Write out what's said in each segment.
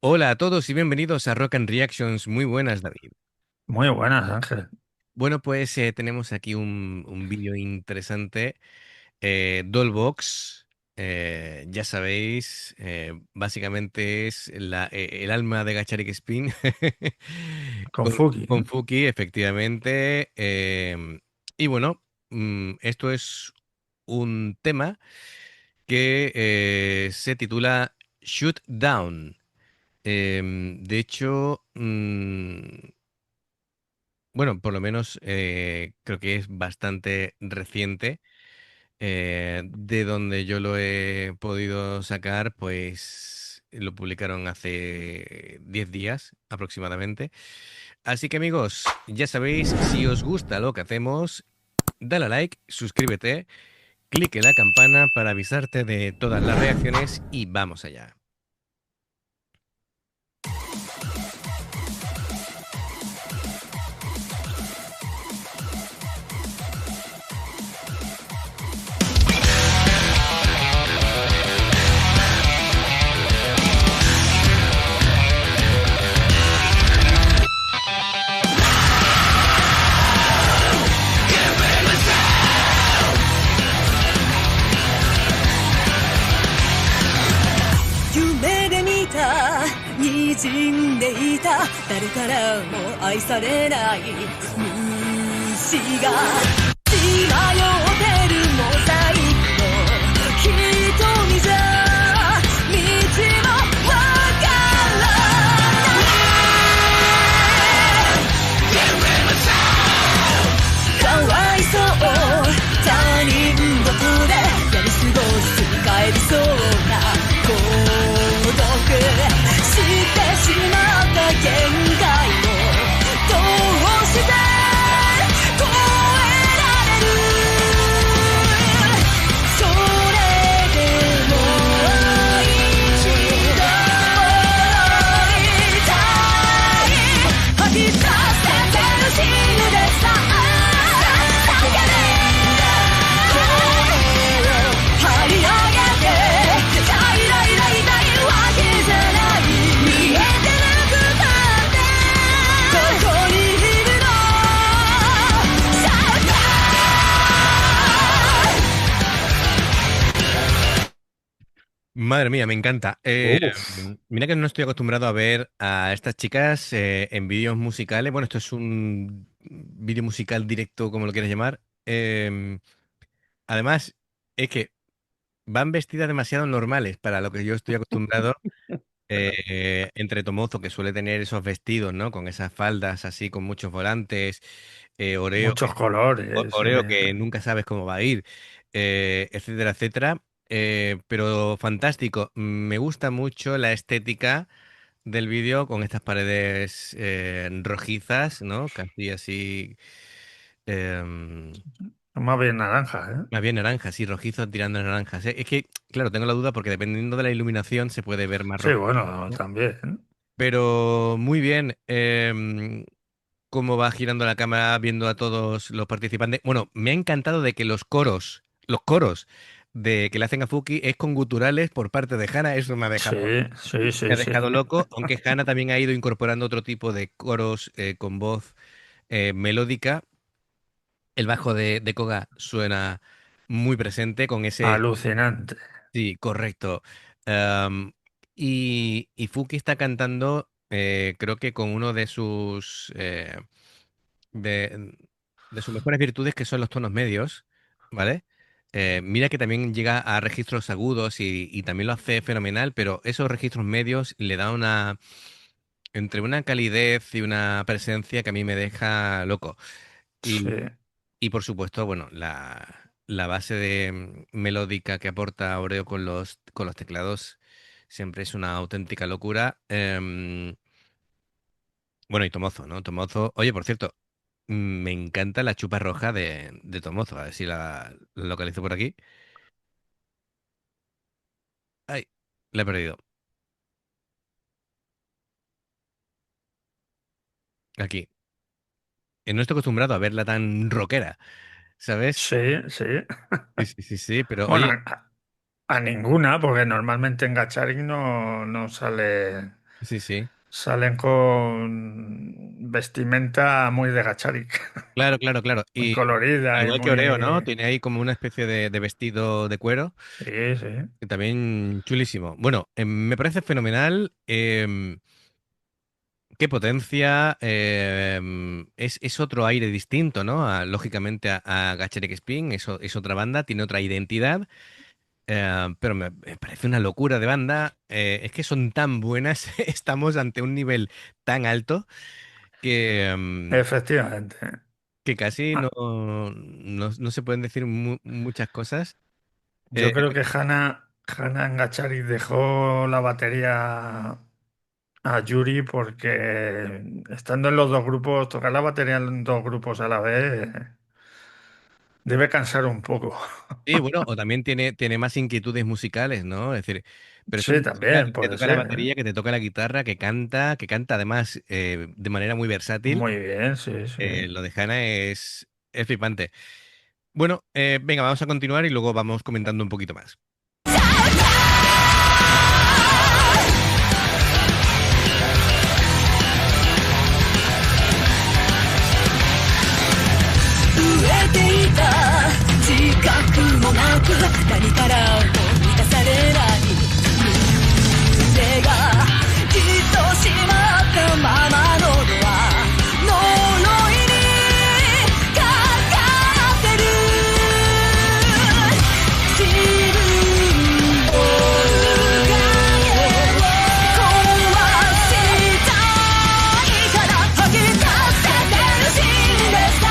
Hola a todos y bienvenidos a Rock and Reactions. Muy buenas, David. Muy buenas, Ángel. Bueno, pues tenemos aquí un vídeo interesante. Dollbox, ya sabéis, básicamente es el alma de Gacharik Spin Con Fuki, con ¿no? Fuki, efectivamente. Y bueno, esto es un tema que se titula Shoot Down. De hecho, bueno, por lo menos creo que es bastante reciente. De donde yo lo he podido sacar, pues lo publicaron hace 10 días aproximadamente. Así que amigos, ya sabéis, si os gusta lo que hacemos, dale a like, suscríbete, clique en la campana para avisarte de todas las reacciones y vamos allá.夢で見た滲んでいた誰からも愛されない虫が血迷ってるモザイクの瞳じゃ道もわからないかわいそう他人事でやり過ごす帰りそうな孤独してしまった限界をどうして超えられるそれでも一度会いたい吐き出せてる死ぬでさ叫べ張り上げてイライラ痛いわけじゃない見えてなくたってここにいるのシャウタMadre mía, me encanta. Uf, Mira que no estoy acostumbrado a ver a estas chicas en vídeos musicales. Bueno, esto es un vídeo musical directo, como lo quieras llamar. Además, es que van vestidas demasiado normales para lo que yo estoy acostumbrado. Entre Tomozo, que suele tener esos vestidos, ¿no? Con esas faldas así, con muchos volantes. muchos colores. Oreo que nunca sabes cómo va a ir, etcétera, etcétera. Pero fantástico. Me gusta mucho la estética del vídeo con estas paredes rojizas, ¿no? Casi así. em, Más bien naranja, ¿eh? Más bien naranjas, sí, rojizos tirando a naranjas. Es que, claro, tengo la duda porque dependiendo de la iluminación se puede ver más Sí, rojo. bueno, también. Pero muy bien. Cómo va girando la cámara viendo a todos los participantes. Bueno, me ha encantado de que los coros de que le hacen a Fuki es con guturales por parte de Hana. Eso Sí, sí, me sí, ha sí. dejado loco, aunque Hana también ha ido incorporando otro tipo de coros con voz melódica. El bajo de Koga suena muy presente con ese. Alucinante. Sí, correcto. Am, y Fuki está cantando, creo que con uno de, de sus mejores virtudes, que son los tonos medios, ¿vale? Mira que también llega a registros agudos y también lo hace fenomenal, pero esos registros medios le da entre una calidez y una presencia que a mí me deja loco. Sí. Y por supuesto, bueno, la base de melódica que aporta Oreo con los teclados siempre es una auténtica locura. Bueno, y Tomozo, ¿no? Tomozo. Oye, por cierto, me encanta la chupa roja de Tomozo. A ver si la localizo por aquí. Ay, la he perdido. Aquí. No estoy acostumbrado a verla tan rockera, ¿sabes? Sí, sí. Sí, sí, sí, sí, pero Bueno, oye, a ninguna, porque normalmente en Gacharin no sale. Sí, sí. Salen con vestimenta muy de Gacharik, Claro, claro, claro. muy Y colorida y igual que Oreo, ¿no? muy... Tiene ahí como una especie de vestido de cuero, Sí, sí. que también chulísimo. Bueno, me parece fenomenal. Qué potencia. Es otro aire distinto, ¿no? Lógicamente a Gacherek Spin, es otra banda, tiene otra identidad. Pero me parece una locura de banda. Es que son tan buenas, estamos ante un nivel tan alto que, Efectivamente. que casi Ah, no se pueden decir muchas cosas. yo creo que Hanna Ngachari dejó la batería a Yuri porque estando en los dos grupos, tocar la batería en dos grupos a la vez debe cansar un poco. Sí, bueno, o también tiene más inquietudes musicales, ¿no? Es decir, pero es Sí, un chica también que te puede toca la ser, ¿eh? batería, que te toca la guitarra, que canta además de manera muy versátil. Muy bien, sí, sí. Lo de Hannah es flipante. Bueno, venga, vamos a continuar y luego vamos comentando un poquito más. 飢えていた自覚もなく何からも満たされない胸がじっと閉まったままのドア呪いにかかってる自分を壊したいから吐き出せてる死んでさ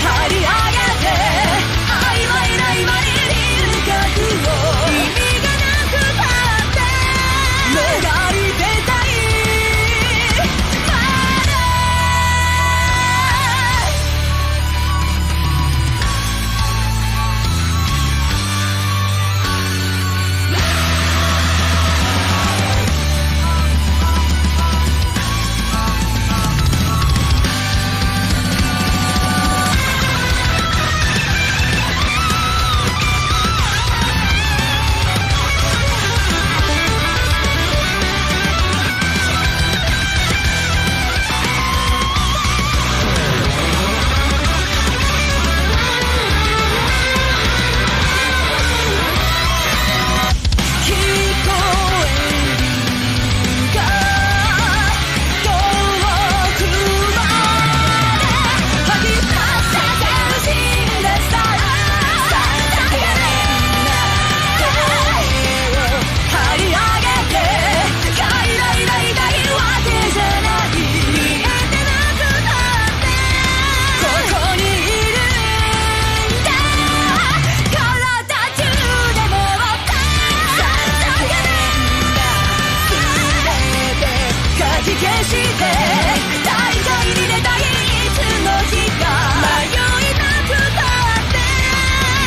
張り上げて曖昧な今に輪郭を意味がなくたってもがいてたいま聞こえるが遠くまで吐き出せてる死んでさら叫べ張り上げて快来な痛いわけじゃない見えてなくたってここにいるんだ体中で回った叫べ全てかき消して大海に出たいいつの日か迷いなくたって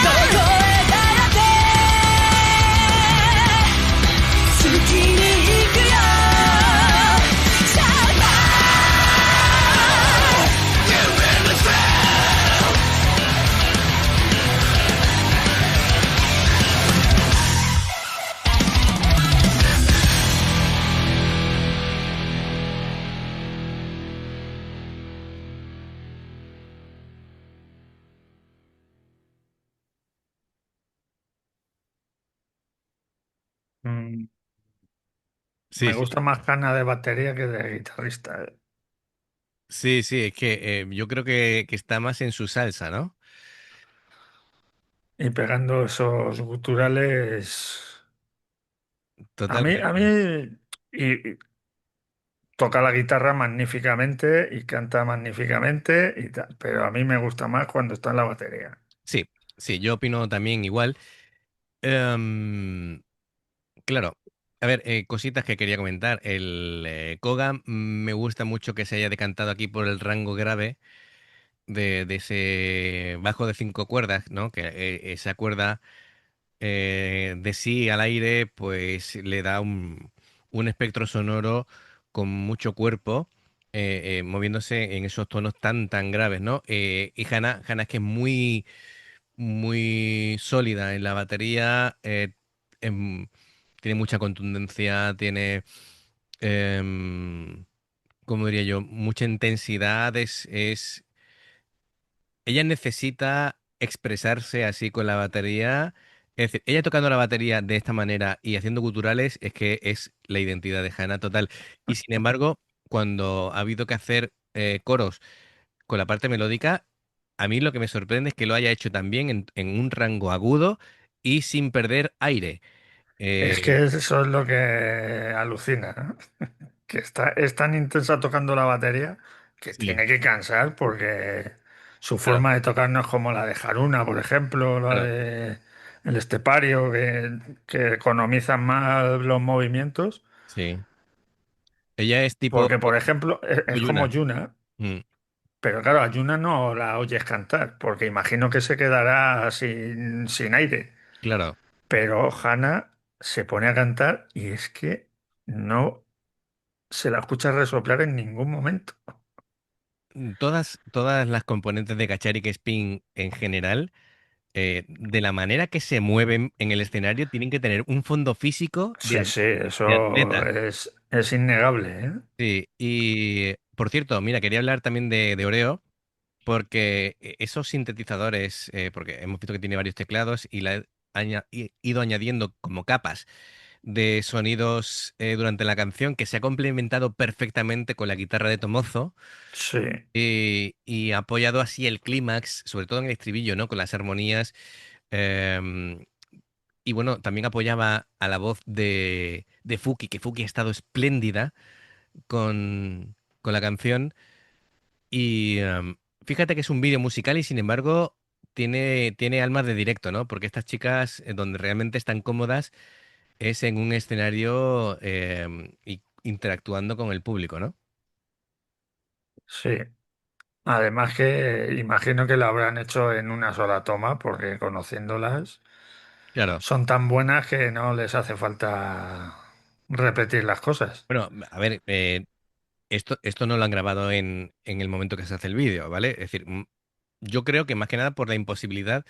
どこへだって好きに行くよシャウト Mm, Sí, me sí, gusta más Hanna de batería que de guitarrista, ¿eh? sí, sí, es que yo creo que está más en su salsa, ¿no? Y pegando esos guturales. A mí, Totalmente. y toca la guitarra magníficamente y canta magníficamente y tal, pero a mí me gusta más cuando está en la batería. Sí, sí, yo opino también igual. Em, claro, a ver, cositas que quería comentar. El Koga me gusta mucho que se haya decantado aquí por el rango grave de ese bajo de 5 cuerdas, ¿no? Que esa cuerda de sí al aire, pues le da un espectro sonoro con mucho cuerpo, moviéndose en esos tonos tan graves, ¿no? Y Hannah es que es muy sólida en la batería, tiene mucha contundencia, tiene, ¿cómo diría yo? Mucha intensidad, ella necesita expresarse así con la batería. Es decir, ella tocando la batería de esta manera y haciendo guturales es que es la identidad de Hannah total. Y sin embargo, cuando ha habido que hacer coros con la parte melódica, a mí lo que me sorprende es que lo haya hecho también en un rango agudo y sin perder aire. Es Eh, que eso es lo que alucina, ¿no? Que es tan intensa tocando la batería que sí, tiene que cansar porque su claro, forma de tocar no es como la de Haruna, por ejemplo, la claro, de el Estepario, que economizan más los movimientos. sí. Ella es tipo, Porque, por ejemplo, tipo es como Yuna. Yuna, Mm, pero claro, a Yuna no la oyes cantar, porque imagino que se quedará sin aire. claro. Pero Hannah se pone a cantar y es que no se la escucha resoplar en ningún momento. Todas las componentes de Cachari Spin en general, de la manera que se mueven en el escenario, tienen que tener un fondo físico Sí, sí, de eso atleta. es innegable, ¿eh? Sí, y por cierto, mira, quería hablar también de Oreo, porque esos sintetizadores, porque hemos visto que tiene varios teclados y la he ido añadiendo como capas de sonidos durante la canción que se ha complementado perfectamente con la guitarra de Tomozo Sí, y ha apoyado así el clímax, sobre todo en el estribillo, ¿no? Con las armonías. em, y bueno, también apoyaba a la voz de Fuki, que Fuki ha estado espléndida con la canción. Y fíjate que es un vídeo musical y sin embargo tiene alma de directo, ¿no? Porque estas chicas donde realmente están cómodas es en un escenario y interactuando con el público, ¿no? sí. Además que imagino que lo habrán hecho en una sola toma, porque conociéndolas Claro. son tan buenas que no les hace falta repetir las cosas. Bueno, a ver, esto no lo han grabado en el momento que se hace el vídeo, ¿vale? Es decir, yo creo que más que nada por la imposibilidad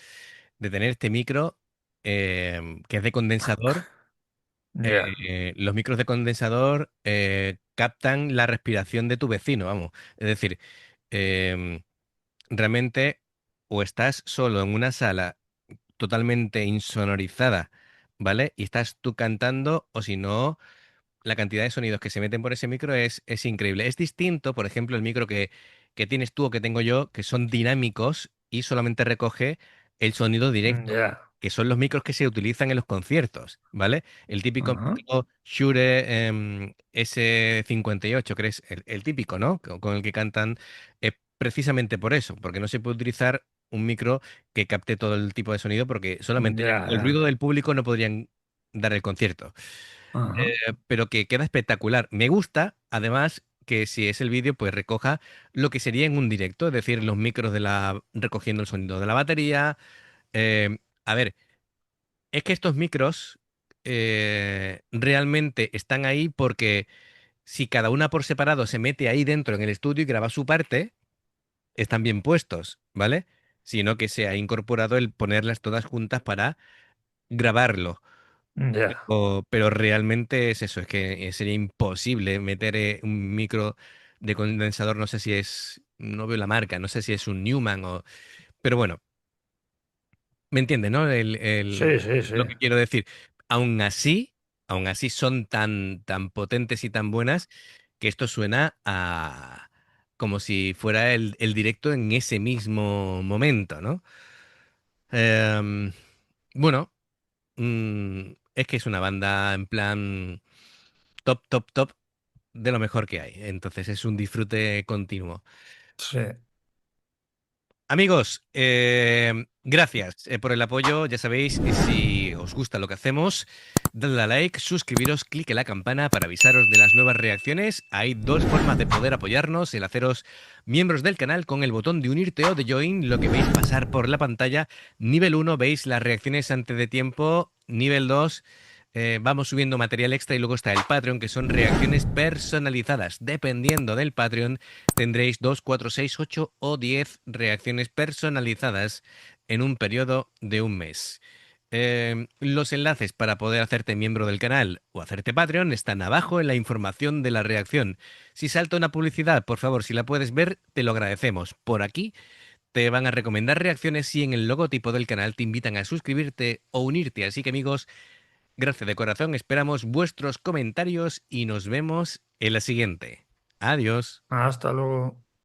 de tener este micro que es de condensador. Ya, Los micros de condensador captan la respiración de tu vecino, vamos. Es decir, em, realmente o estás solo en una sala totalmente insonorizada, ¿vale? Y estás tú cantando, o si no, la cantidad de sonidos que se meten por ese micro es increíble. Es distinto, por ejemplo, el micro que tienes tú o que tengo yo, que son dinámicos y solamente recoge el sonido directo, ya. que son los micros que se utilizan en los conciertos, ¿vale? El típico Ajá. micro Shure S58, que es el típico, ¿no? Con el que cantan, precisamente por eso, porque no se puede utilizar un micro que capte todo el tipo de sonido, porque solamente Ya, con el ruido ya. del público no podrían dar el concierto. Ajá. Pero que queda espectacular. Me gusta, además, que si es el vídeo, pues recoja lo que sería en un directo, es decir, los micros de recogiendo el sonido de la batería. A ver, es que estos micros realmente están ahí porque si cada una por separado se mete ahí dentro en el estudio y graba su parte, están bien puestos, ¿vale? Sino que se ha incorporado el ponerlas todas juntas para grabarlo. Ya. Pero realmente es eso, es que sería imposible meter un micro de condensador, no sé si es, no veo la marca, no sé si es un Newman o... Pero bueno, me entiende, ¿no? Sí, sí, sí. Lo que quiero decir. Aún así, aún así son tan potentes y tan buenas que esto suena a... como si fuera el directo en ese mismo momento, ¿no? Em, bueno, es que es una banda en plan top de lo mejor que hay. Entonces es un disfrute continuo. Sí. Amigos, gracias por el apoyo. Ya sabéis, si os gusta lo que hacemos, dadle a like, suscribiros, clique la campana para avisaros de las nuevas reacciones. Hay dos formas de poder apoyarnos: el haceros miembros del canal con el botón de unirte o de join, lo que veis pasar por la pantalla. Nivel 1 veis las reacciones antes de tiempo. Nivel 2 vamos subiendo material extra y luego está el Patreon, que son reacciones personalizadas. Dependiendo del Patreon, tendréis 2, 4, 6, 8 o 10 reacciones personalizadas en un periodo de un mes. Los enlaces para poder hacerte miembro del canal o hacerte Patreon están abajo en la información de la reacción. Si salta una publicidad, por favor, si la puedes ver, te lo agradecemos. Por aquí te van a recomendar reacciones y en el logotipo del canal te invitan a suscribirte o unirte. Así que amigos, gracias de corazón, esperamos vuestros comentarios y nos vemos en la siguiente. Adiós. Hasta luego.